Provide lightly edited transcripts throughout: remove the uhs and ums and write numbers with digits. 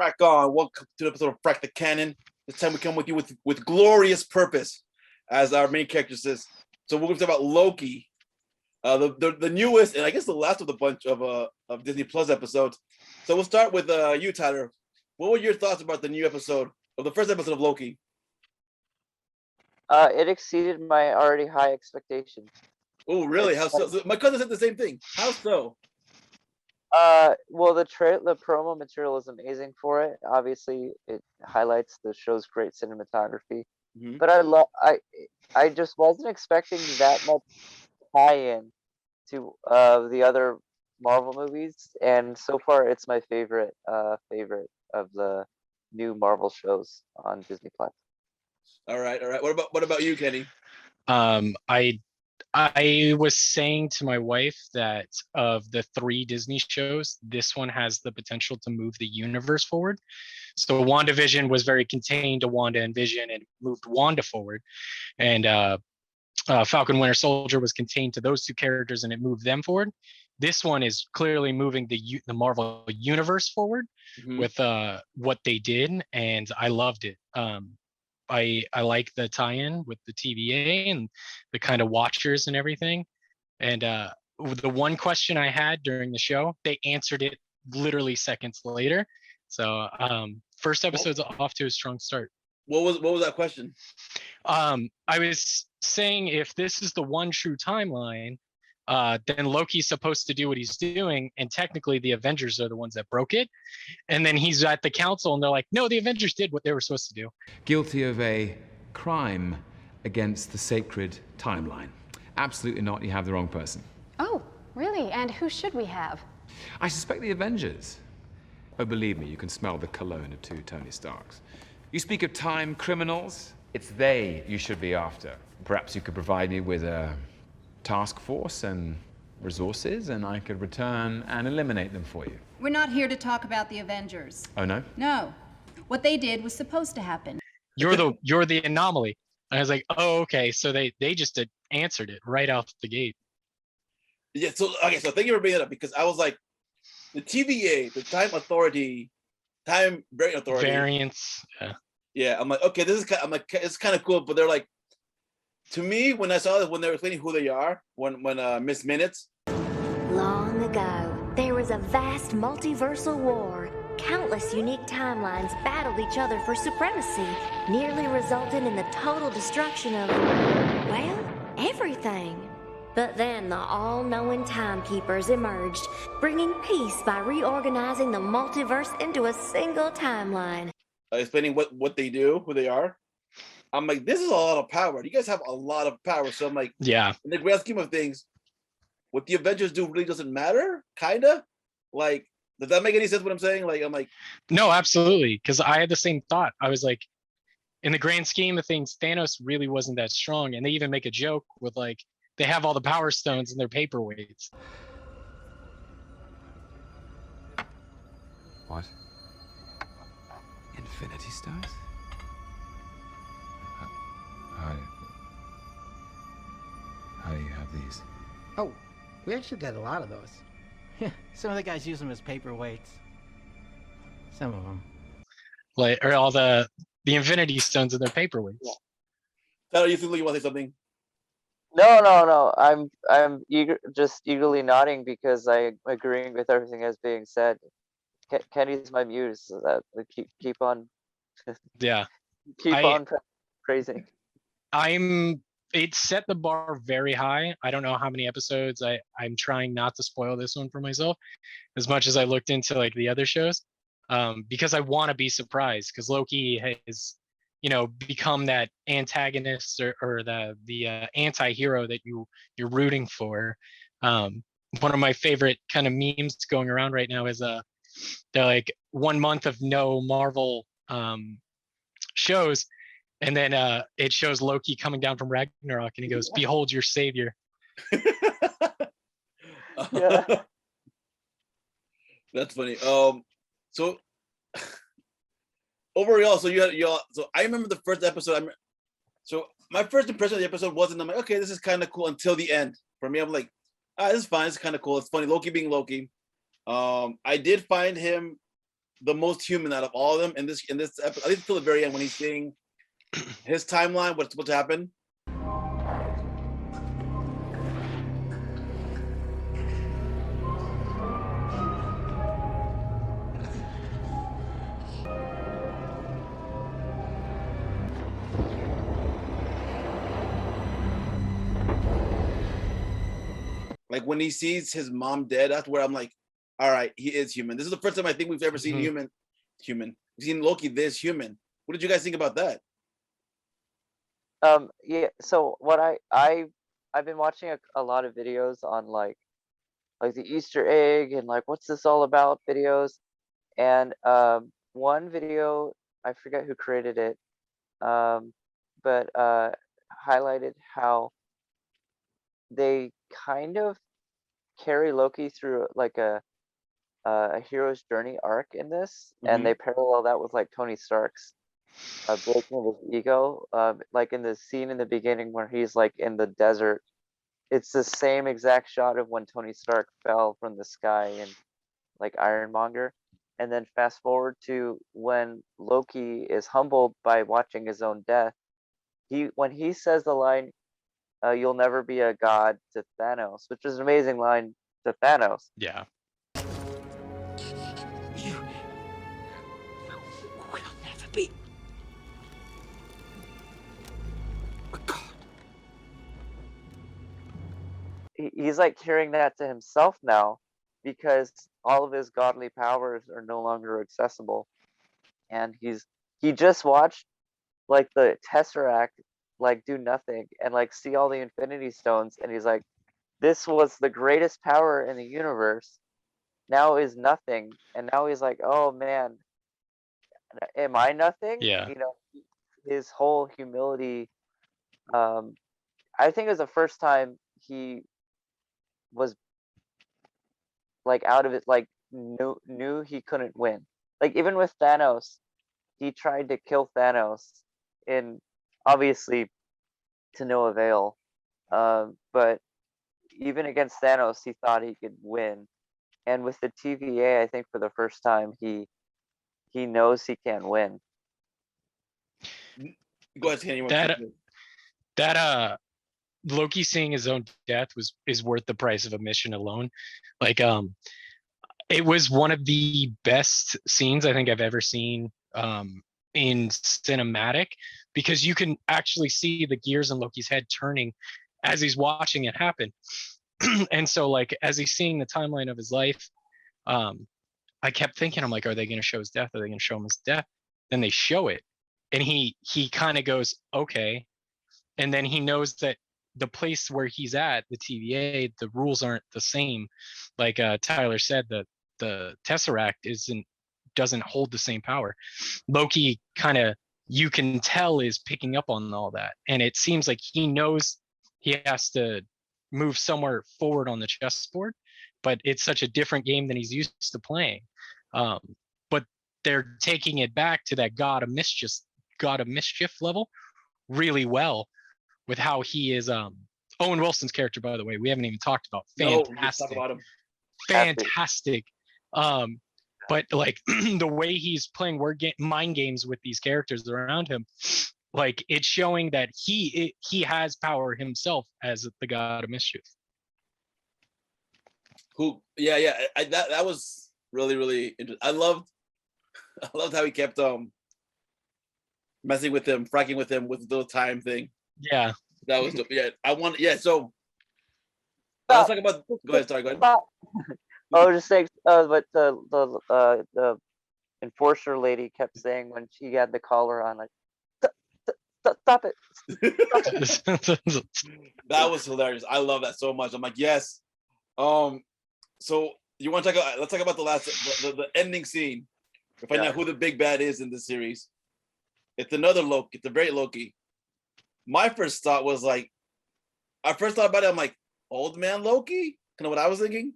Frack on. Welcome to the episode of Frack the Canon. This time we come with you with glorious purpose, as our main character says. So we're going to talk about Loki, the newest and I guess the last of the bunch of Disney Plus episodes. So we'll start with you, Tyler. What were your thoughts about the new episode of the first episode of Loki? It exceeded my already high expectations. Oh, really? How so? My cousin said the same thing. How so? Well, the promo material is amazing for it. Obviously, it highlights the show's great cinematography. Mm-hmm. But I just wasn't expecting that much tie-in to the other Marvel movies, and so far it's my favorite of the new Marvel shows on Disney Plus. All right. What about you, Kenny? I was saying to my wife that of the 3 Disney shows, this one has the potential to move the universe forward. So WandaVision was very contained to Wanda and Vision and moved Wanda forward. And Falcon Winter Soldier was contained to those 2 characters and it moved them forward. This one is clearly moving the Marvel universe forward with what they did, and I loved it. I like the tie-in with the TVA and the kind of watchers and everything. And the one question I had during the show, they answered it literally seconds later. So first episode's off to a strong start. What was that question? I was saying if this is the one true timeline, then Loki's supposed to do what he's doing, and technically the Avengers are the ones that broke it. And then he's at the council and they're like, no, the Avengers did what they were supposed to do. Guilty of a crime against the sacred timeline. Absolutely not, you have the wrong person. Oh, really? And who should we have? I suspect the Avengers. Oh, believe me, you can smell the cologne of 2 Tony Starks. You speak of time criminals, it's they you should be after. Perhaps you could provide me with a task force and resources, and I could return and eliminate them for you. We're not here to talk about the Avengers. Oh, no? No. What they did was supposed to happen. You're the anomaly. And I was like, oh, okay. So they just answered it right off the gate. Yeah. So thank you for bringing it up, because I was like, the TVA, the Time Variant Authority. Variance. Yeah. Yeah. I'm like, okay, it's kind of cool, but they're like, to me, when I saw that, when they were explaining who they are, when Miss Minutes. Long ago, there was a vast multiversal war. Countless unique timelines battled each other for supremacy, nearly resulting in the total destruction of, well, everything. But then the all-knowing timekeepers emerged, bringing peace by reorganizing the multiverse into a single timeline. Explaining what they do, who they are. I'm like, this is a lot of power. You guys have a lot of power. So I'm like, yeah. In the grand scheme of things, what the Avengers do really doesn't matter, kinda. Like, does that make any sense? What I'm saying? Like, I'm like, no, absolutely. Because I had the same thought. I was like, in the grand scheme of things, Thanos really wasn't that strong, and they even make a joke with like, they have all the power stones in their paperweights. What? Infinity Stones? How do you have these? Oh, we actually got a lot of those. Yeah, some of the guys use them as paperweights. Some of them. Like, or all the Infinity Stones in their paperweights. Yeah. Tyler, you want to say something? No. I'm eagerly nodding because I'm agreeing with everything that's being said. Kenny's my muse, so that keep on. Yeah. Keep on praising. It set the bar very high. I don't know how many episodes. I'm trying not to spoil this one for myself as much as I looked into like the other shows, because I want to be surprised, because Loki has, become that antagonist or the anti-hero that you're rooting for. One of my favorite kind of memes going around right now is they're like 1 month of no Marvel shows. And then it shows Loki coming down from Ragnarok, and he goes, "Behold your savior." Yeah. That's funny. So overall, so so I remember the first episode. So my first impression of the episode wasn't, I'm like, okay, this is kind of cool until the end. For me, I'm like, this is fine. It's kind of cool. It's funny. Loki being Loki. I did find him the most human out of all of them in this episode. I think till the very end when he's seeing his timeline, what's supposed to happen. Like when he sees his mom dead, that's where I'm like, all right, he is human. This is the first time I think we've ever seen human. We've seen Loki this human. What did you guys think about that? Yeah. So what I've been watching a lot of videos on like the Easter egg and like what's this all about videos, and one video, I forget who created it, but highlighted how they kind of carry Loki through like a hero's journey arc in this, and they parallel that with like Tony Stark's breaking of his ego. Like in the scene in the beginning where he's like in the desert, it's the same exact shot of when Tony Stark fell from the sky in like Ironmonger. And then fast forward to when Loki is humbled by watching his own death. When he says the line, "You'll never be a god" to Thanos, which is an amazing line to Thanos. Yeah. You will never be a god. He's like hearing that to himself now, because all of his godly powers are no longer accessible, and he just watched like the Tesseract like do nothing and like see all the Infinity Stones, and he's like, this was the greatest power in the universe, now is nothing. And now he's like, oh man, am I nothing? Yeah. You know, his whole humility. I think it was the first time he was like out of it, like knew he couldn't win. Like even with Thanos, he tried to kill Thanos, in obviously to no avail. But even against Thanos, he thought he could win. And with the TVA, I think for the first time, he knows he can't win. Go ahead, Kenny. That Loki seeing his own death is worth the price of admission alone. Like it was one of the best scenes I think I've ever seen in cinematic, because you can actually see the gears in Loki's head turning as he's watching it happen. And so like as he's seeing the timeline of his life, I kept thinking, I'm like, are they going to show his death? Are they going to show him his death? Then they show it, and he kind of goes, okay. And then he knows that the place where he's at, the TVA, the rules aren't the same. Like Tyler said, that the Tesseract doesn't hold the same power. Loki kind of, you can tell, is picking up on all that, and it seems like he knows he has to move somewhere forward on the chessboard, but it's such a different game than he's used to playing. But they're taking it back to that god of mischief level really well, with how he is. Owen Wilson's character, by the way, we haven't even talked about. Fantastic. Talk about him. Fantastic. But like the way he's playing mind games with these characters around him, like it's showing that he has power himself as the god of mischief. That was really interesting. I loved how he kept messing with him, fracking with him with the little time thing. Yeah, that was So let's talk about. Go ahead. Sorry, go ahead. I was just saying, but the enforcer lady kept saying when she had the collar on, like, stop it. That was hilarious. I love that so much. I'm like, yes. So you want to talk about? Let's talk about the ending scene. To find out who the big bad is in this series. It's another Loki. It's a very Loki. My first thought was like, I first thought about it. I'm like, old man Loki. Kind of what I was thinking.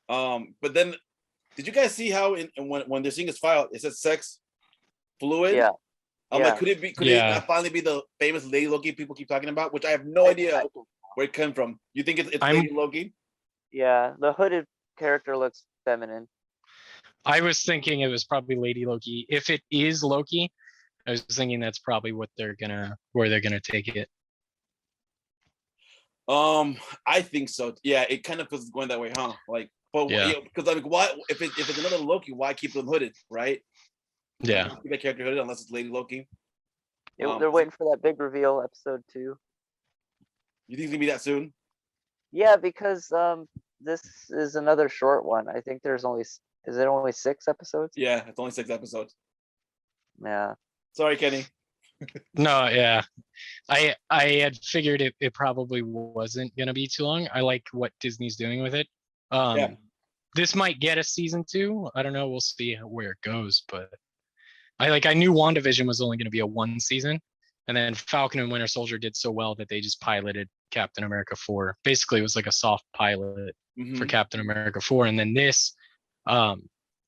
But then, did you guys see how when they're seeing his file, it says sex fluid? Yeah. I'm like, could it finally be the famous Lady Loki people keep talking about? Which I have no idea where it came from. You think it's Lady Loki? Yeah, the hooded character looks feminine. I was thinking it was probably Lady Loki. If it is Loki, I was thinking that's probably where they're gonna take it. I think so. Yeah, it kind of was going that way, huh? Like, but Yeah. because I mean, why if it's another Loki, why keep them hooded, right? Yeah. Keep that character hooded unless it's Lady Loki. They're waiting for that big reveal, episode 2. You think it's gonna be that soon? Yeah, because this is another short one. I think there's only is it only 6 episodes? Yeah, it's only 6 episodes. Yeah. Sorry, Kenny. No, yeah. I had figured it probably wasn't gonna be too long. I like what Disney's doing with it. Yeah. This might get a season 2. I don't know. We'll see where it goes, but I knew WandaVision was only gonna be a 1 season, and then Falcon and Winter Soldier did so well that they just piloted Captain America 4. Basically, it was like a soft pilot for Captain America 4, and then this. I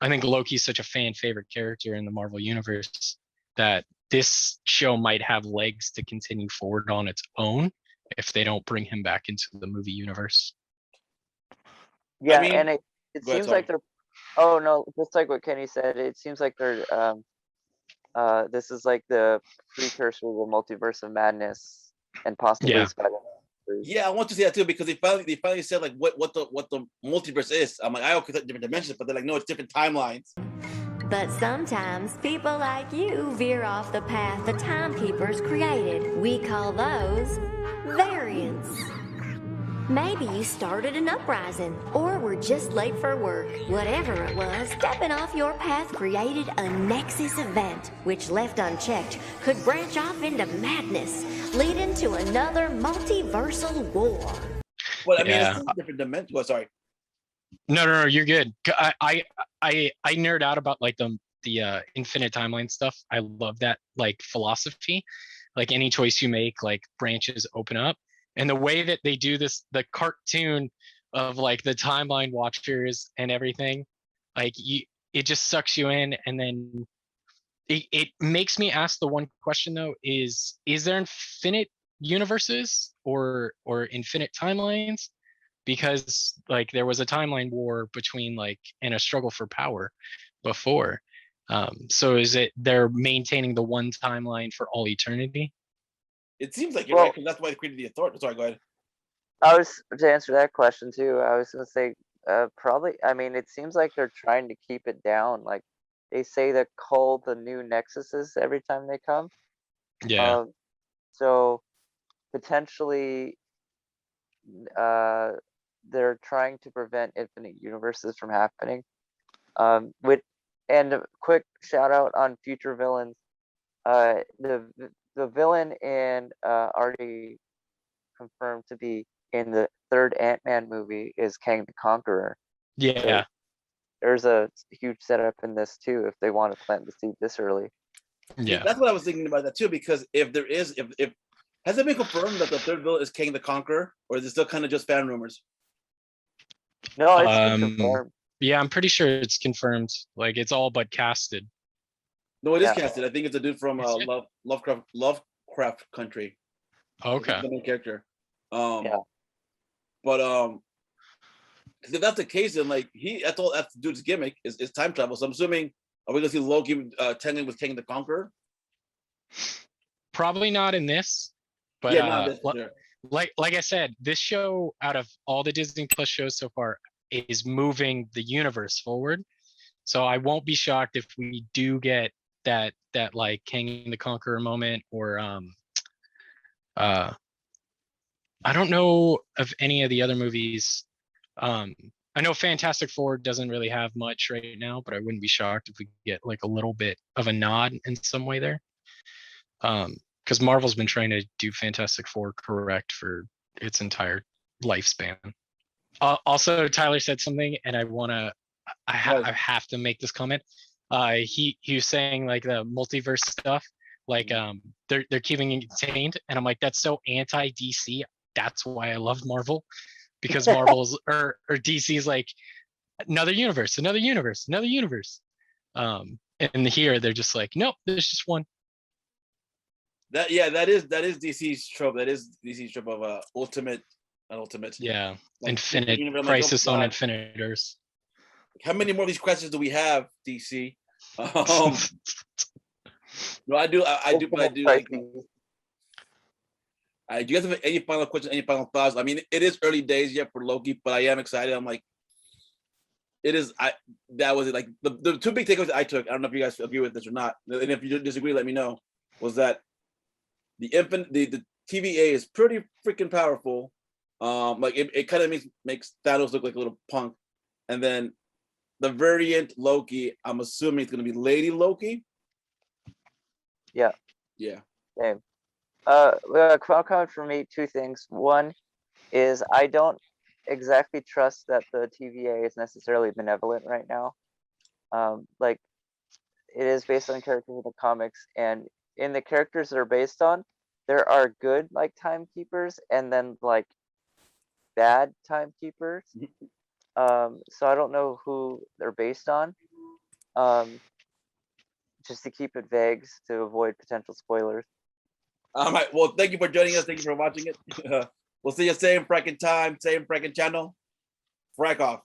think Loki's such a fan favorite character in the Marvel universe that this show might have legs to continue forward on its own if they don't bring him back into the movie universe. Yeah, I mean, and it go ahead, seems like they're. Oh no, just like what Kenny said, it seems like they're. This is like the precursor to the multiverse of madness, and possibly Yeah. Spider-Man. Yeah, I want to see that too because they finally said like what the multiverse is. I'm like, I okay, different dimensions, but they're like, no, it's different timelines. But sometimes people like you veer off the path the timekeepers created. We call those variants. Maybe you started an uprising, or were just late for work. Whatever it was, stepping off your path created a nexus event, which left unchecked could branch off into madness, leading to another multiversal war. But I mean, Yeah. it's still different dimensions. Well, sorry. No, you're good. I nerd out about like the infinite timeline stuff. I love that like philosophy. Like any choice you make, like branches open up. And the way that they do this, the cartoon of like the timeline watchers and everything, like it just sucks you in. And then it makes me ask the one question though, is there infinite universes or infinite timelines? Because like there was a timeline war between like and a struggle for power before. So is it they're maintaining the one timeline for all eternity? It seems like you're right, because that's why they created the authority. Sorry, go ahead. I was to answer that question too. I was gonna say probably. I mean, it seems like they're trying to keep it down. Like they say they call the new nexuses every time they come. Yeah. So potentially, they're trying to prevent infinite universes from happening. And a quick shout out on future villains. The villain in already confirmed to be in the 3rd Ant-Man movie is Kang the Conqueror. Yeah. So there's a huge setup in this too if they want to plant the seed this early. Yeah. That's what I was thinking about that too, because if there is, if has it been confirmed that the 3rd villain is Kang the Conqueror, or is it still kind of just fan rumors? No, it's been confirmed. Yeah, I'm pretty sure it's confirmed. Like it's all but casted. No, it is casted. I think it's a dude from Lovecraft Country. Okay. The main character. Yeah. But if that's the case, then like that's the dude's gimmick is time travel. So I'm assuming, are we gonna see Loki tangling with Kang the Conqueror? Probably not in this, but yeah, like I said, this show out of all the Disney Plus shows so far is moving the universe forward. So I won't be shocked if we do get that like Kang the Conqueror moment, or I don't know of any of the other movies. I know Fantastic Four doesn't really have much right now, but I wouldn't be shocked if we get like a little bit of a nod in some way there. Because Marvel's been trying to do Fantastic Four correct for its entire lifespan. Also, Tyler said something, and I have to make this comment. He was saying like the multiverse stuff, like they're keeping it contained, and I'm like, that's so anti DC. That's why I love Marvel, because Marvel's or DC's like another universe. And here they're just like, nope, there's just one. That is DC's trope. That is DC's trope of ultimate. Yeah, like, Infinite Crisis on Infinite Earths. how many more of these questions do we have, DC? No, I do. I do. But I do. Like, do you guys have any final questions? Any final thoughts? I mean, it is early days yet for Loki, but I am excited. I'm like, it is. That was it. Like the two big takeaways I took. I don't know if you guys agree with this or not. And if you disagree, let me know. Was that the TVA is pretty freaking powerful. Like it kind of makes Thanos look like a little punk, and then the variant Loki. I'm assuming it's gonna be Lady Loki. Yeah. Yeah. Same. Final comment for me, two things. One is I don't exactly trust that the TVA is necessarily benevolent right now. Like it is based on characters in the comics, and in the characters that are based on, there are good like timekeepers and then like bad timekeepers. So I don't know who they're based on. Just to keep it vague to avoid potential spoilers. All right. Well, thank you for joining us. Thank you for watching it. We'll see you same fracking time, same fracking channel. Frack off.